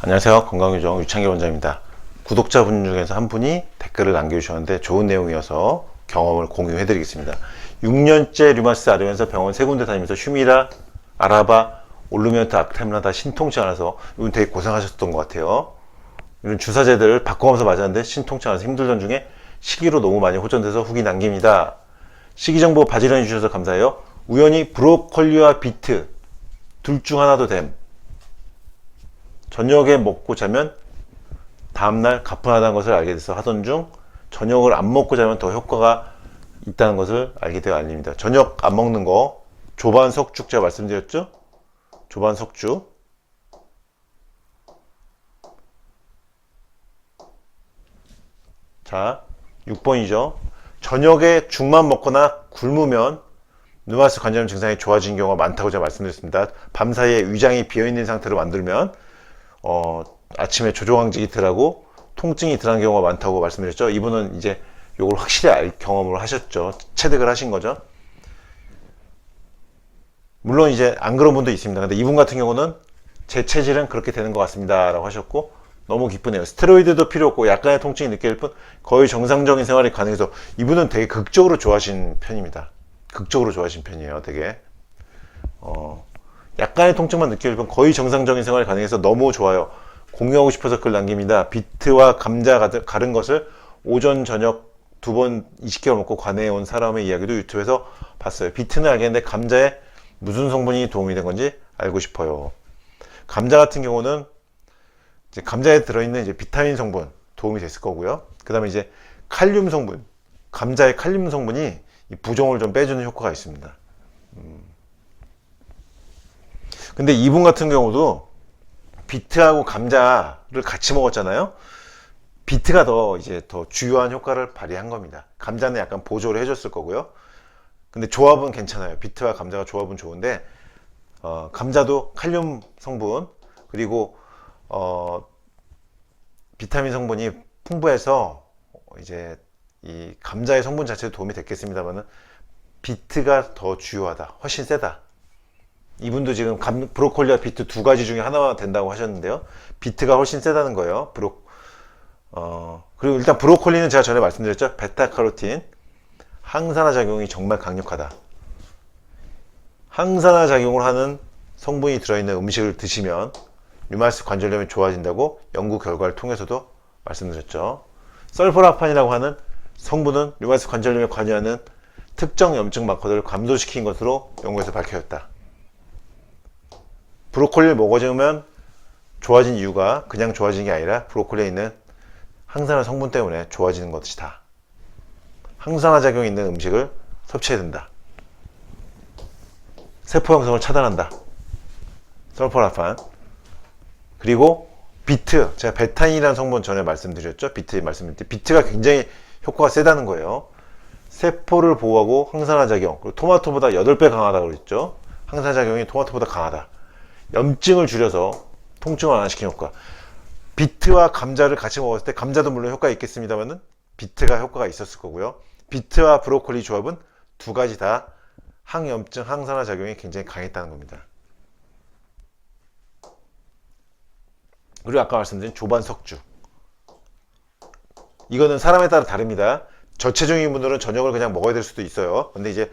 안녕하세요. 건강유정 유창길 원장입니다. 구독자분 중에서 한 분이 댓글을 남겨주셨는데 좋은 내용이어서 경험을 공유해 드리겠습니다. 6년째 류마티스 앓으면서 병원 3군데 다니면서 휴미라, 아라바, 올루미언트, 악템라다 신통치 않아서 이분 되게 고생하셨던 것 같아요. 이런 주사제들을 바꿔가면서 맞았는데 신통치 않아서 힘들던 중에 시기로 너무 많이 호전돼서 후기 남깁니다. 시기정보 바지런히 주셔서 감사해요. 우연히 브로콜리와 비트 둘 중 하나도 됨. 저녁에 먹고 자면 다음날 가뿐하다는 것을 알게 돼서 하던 중 저녁을 안 먹고 자면 더 효과가 있다는 것을 알게 되어 알립니다. 저녁 안 먹는 거 조반석죽 제가 말씀드렸죠? 조반석죽 자 6번이죠. 저녁에 죽만 먹거나 굶으면 류마티스 관절염 증상이 좋아지는 경우가 많다고 제가 말씀드렸습니다. 밤사이에 위장이 비어있는 상태로 만들면 아침에 조종항직이 덜하고 통증이 덜한 경우가 많다고 말씀드렸죠. 이분은 이제 이걸 확실히 경험을 하셨죠. 체득을 하신 거죠. 물론 이제 안 그런 분도 있습니다. 근데 이분 같은 경우는 제 체질은 그렇게 되는 것 같습니다 라고 하셨고 너무 기쁘네요. 스테로이드도 필요 없고 약간의 통증이 느껴질 뿐 거의 정상적인 생활이 가능해서 이분은 되게 극적으로 좋아하신 편입니다. 극적으로 좋아하신 편이에요. 되게 약간의 통증만 느껴질 뿐 거의 정상적인 생활이 가능해서 너무 좋아요. 공유하고 싶어서 글 남깁니다. 비트와 감자 가른 것을 오전 저녁 2번 20개월 먹고 관해온 사람의 이야기도 유튜브에서 봤어요. 비트는 알겠는데 감자에 무슨 성분이 도움이 된 건지 알고 싶어요. 감자 같은 경우는 이제 감자에 들어있는 이제 비타민 성분 도움이 됐을 거고요. 그 다음에 이제 칼륨 성분, 감자의 칼륨 성분이 이 부종을 좀 빼주는 효과가 있습니다. 근데 이분 같은 경우도 비트하고 감자를 같이 먹었잖아요. 비트가 더 주요한 효과를 발휘한 겁니다. 감자는 약간 보조를 해줬을 거고요. 근데 조합은 괜찮아요. 비트와 감자가 조합은 좋은데 감자도 칼륨 성분 그리고 비타민 성분이 풍부해서 이제 이 감자의 성분 자체도 도움이 됐겠습니다만은 비트가 더 주요하다. 훨씬 세다. 이분도 지금 브로콜리와 비트 두 가지 중에 하나만 된다고 하셨는데요. 비트가 훨씬 세다는 거예요. 그리고 일단 브로콜리는 제가 전에 말씀드렸죠. 베타카로틴 항산화 작용이 정말 강력하다. 항산화 작용을 하는 성분이 들어있는 음식을 드시면 류마티스 관절염이 좋아진다고 연구 결과를 통해서도 말씀드렸죠. 설포라판이라고 하는 성분은 류마티스 관절염에 관여하는 특정 염증 마커들을 감소시킨 것으로 연구에서 밝혀졌다. 브로콜리를 먹어주면 좋아진 이유가 그냥 좋아지는 게 아니라 브로콜리에 있는 항산화 성분 때문에 좋아지는 것이다. 항산화 작용이 있는 음식을 섭취해야 된다. 세포 형성을 차단한다. 설포라판. 그리고 비트, 제가 베타인이라는 성분 전에 말씀드렸죠. 비트가 굉장히 효과가 세다는 거예요. 세포를 보호하고 항산화 작용, 그리고 토마토보다 8배 강하다고 그랬죠. 항산화 작용이 토마토보다 강하다. 염증을 줄여서 통증을 완화시키는 효과. 비트와 감자를 같이 먹었을 때 감자도 물론 효과가 있겠습니다만은 비트가 효과가 있었을 거고요. 비트와 브로콜리 조합은 두 가지 다 항염증, 항산화 작용이 굉장히 강했다는 겁니다. 그리고 아까 말씀드린 조반석죽. 이거는 사람에 따라 다릅니다. 저체중인 분들은 저녁을 그냥 먹어야 될 수도 있어요. 근데 이제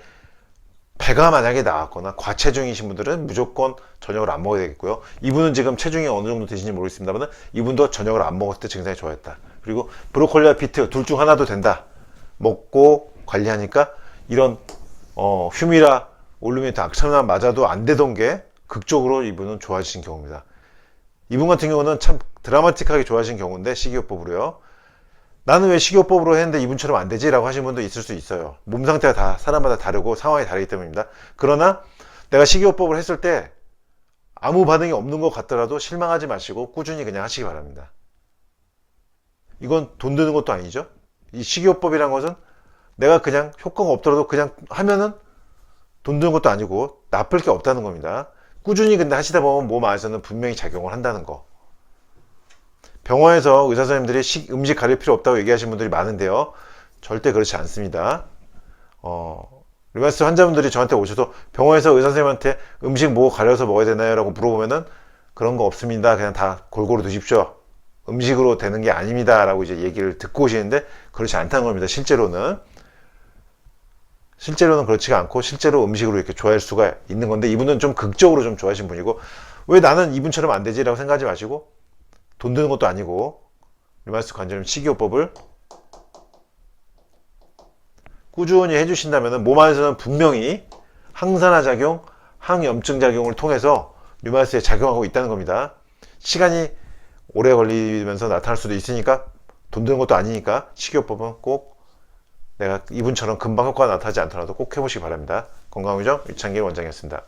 배가 만약에 나왔거나 과체중이신 분들은 무조건 저녁을 안 먹어야 되겠고요. 이분은 지금 체중이 어느 정도 되시는지 모르겠습니다만 이분도 저녁을 안 먹었을 때 증상이 좋아졌다. 그리고 브로콜리와 비트 둘 중 하나도 된다. 먹고 관리하니까 이런 휴미라, 올루미언트, 악참나 맞아도 안 되던 게 극적으로 이분은 좋아지신 경우입니다. 이분 같은 경우는 참 드라마틱하게 좋아지신 경우인데 식이요법으로요. 나는 왜 식이요법으로 했는데 이분처럼 안 되지? 라고 하시는 분도 있을 수 있어요. 몸 상태가 다 사람마다 다르고 상황이 다르기 때문입니다. 그러나 내가 식이요법을 했을 때 아무 반응이 없는 것 같더라도 실망하지 마시고 꾸준히 그냥 하시기 바랍니다. 이건 돈 드는 것도 아니죠. 이 식이요법이란 것은 내가 그냥 효과가 없더라도 그냥 하면은 돈 드는 것도 아니고 나쁠 게 없다는 겁니다. 꾸준히 근데 하시다 보면 몸 안에서는 분명히 작용을 한다는 거. 병원에서 의사 선생님들이 음식 가릴 필요 없다고 얘기하시는 분들이 많은데요. 절대 그렇지 않습니다. 류마티스 환자분들이 저한테 오셔서 병원에서 의사 선생님한테 음식 뭐 가려서 먹어야 되나요? 라고 물어보면은 그런 거 없습니다. 그냥 다 골고루 드십시오. 음식으로 되는 게 아닙니다. 라고 이제 얘기를 듣고 오시는데 그렇지 않다는 겁니다. 실제로는 그렇지가 않고 실제로 음식으로 이렇게 좋아할 수가 있는 건데 이분은 좀 극적으로 좀 좋아하시는 분이고 왜 나는 이분처럼 안 되지라고 생각하지 마시고 돈 드는 것도 아니고 류마티스 관절염 식이요법을 꾸준히 해주신다면 몸 안에서는 분명히 항산화 작용, 항염증 작용을 통해서 류마티스에 작용하고 있다는 겁니다. 시간이 오래 걸리면서 나타날 수도 있으니까 돈 드는 것도 아니니까 식이요법은 꼭 내가 이분처럼 금방 효과가 나타나지 않더라도 꼭 해보시기 바랍니다. 건강의정 유창길 원장이었습니다.